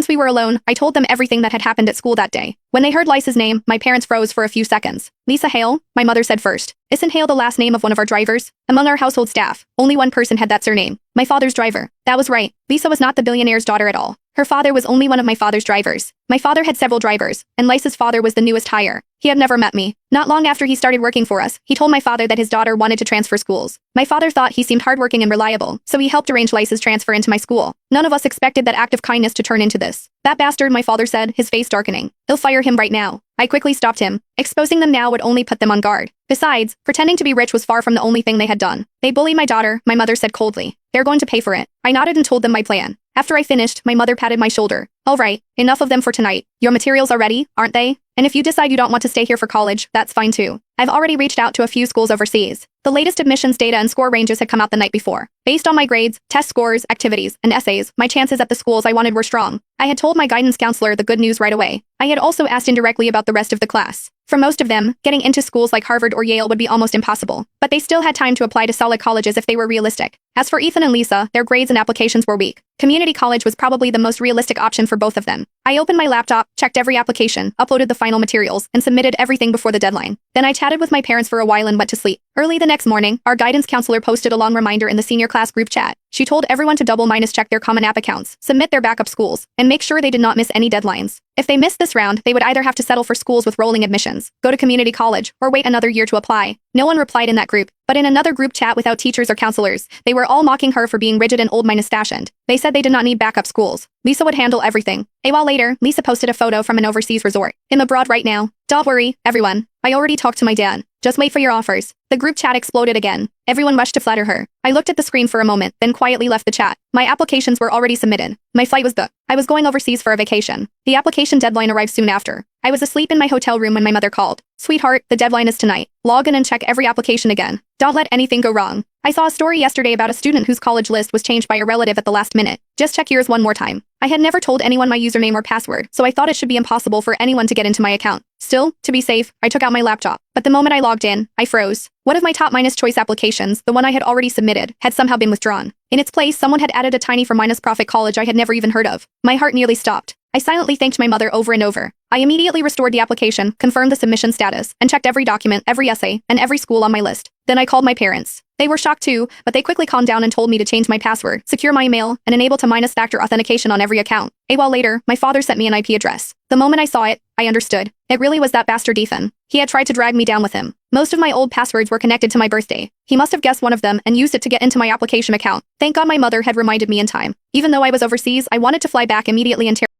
Once we were alone, I told them everything that had happened at school that day. When they heard Lisa's name, my parents froze for a few seconds. Lisa Hale, my mother said first. Isn't Hale the last name of one of our drivers? Among our household staff, only one person had that surname. My father's driver. That was right. Lisa was not the billionaire's daughter at all. Her father was only one of my father's drivers. My father had several drivers, and Lisa's father was the newest hire. He had never met me. Not long after he started working for us, he told my father that his daughter wanted to transfer schools. My father thought he seemed hardworking and reliable, so he helped arrange Lisa's transfer into my school. None of us expected that act of kindness to turn into this. That bastard, my father said, his face darkening. He'll fire him right now. I quickly stopped him. Exposing them now would only put them on guard. Besides, pretending to be rich was far from the only thing they had done. They bully my daughter, my mother said coldly. They're going to pay for it. I nodded and told them my plan. After I finished, my mother patted my shoulder. All right, enough of them for tonight. Your materials are ready, aren't they? And if you decide you don't want to stay here for college, that's fine too. I've already reached out to a few schools overseas. The latest admissions data and score ranges had come out the night before. Based on my grades, test scores, activities, and essays, my chances at the schools I wanted were strong. I had told my guidance counselor the good news right away. I had also asked indirectly about the rest of the class. For most of them, getting into schools like Harvard or Yale would be almost impossible, but they still had time to apply to solid colleges if they were realistic. As for Ethan and Lisa, their grades and applications were weak. Community college was probably the most realistic option for both of them. I opened my laptop, checked every application, uploaded the final materials, and submitted everything before the deadline. Then I chatted with my parents for a while and went to sleep. Early the next morning, our guidance counselor posted a long reminder in the senior class group chat. She told everyone to double-check their Common App accounts, submit their backup schools, and make sure they did not miss any deadlines. If they missed this round, they would either have to settle for schools with rolling admissions, go to community college, or wait another year to apply. No one replied in that group, but in another group chat without teachers or counselors, they were all mocking her for being rigid and old-fashioned. They said they did not need backup schools. Lisa would handle everything. A while later, Lisa posted a photo from an overseas resort. I'm abroad right now. Don't worry, everyone. I already talked to my dad. Just wait for your offers. The group chat exploded again. Everyone rushed to flatter her. I looked at the screen for a moment, then quietly left the chat. My applications were already submitted. My flight was booked. I was going overseas for a vacation. The application deadline arrived soon after. I was asleep in my hotel room when my mother called. Sweetheart, the deadline is tonight. Log in and check every application again. Don't let anything go wrong. I saw a story yesterday about a student whose college list was changed by a relative at the last minute. Just check yours one more time. I had never told anyone my username or password, so I thought it should be impossible for anyone to get into my account. Still, to be safe, I took out my laptop. But the moment I logged in, I froze. One of my top minus choice applications, the one I had already submitted, had somehow been withdrawn. In its place, someone had added a tiny for-profit college I had never even heard of. My heart nearly stopped. I silently thanked my mother over and over. I immediately restored the application, confirmed the submission status, and checked every document, every essay, and every school on my list. Then I called my parents. They were shocked too, but they quickly calmed down and told me to change my password, secure my email, and enable -factor authentication on every account. A while later, my father sent me an IP address. The moment I saw it, I understood. It really was that bastard Ethan. He had tried to drag me down with him. Most of my old passwords were connected to my birthday. He must have guessed one of them and used it to get into my application account. Thank God my mother had reminded me in time. Even though I was overseas, I wanted to fly back immediately and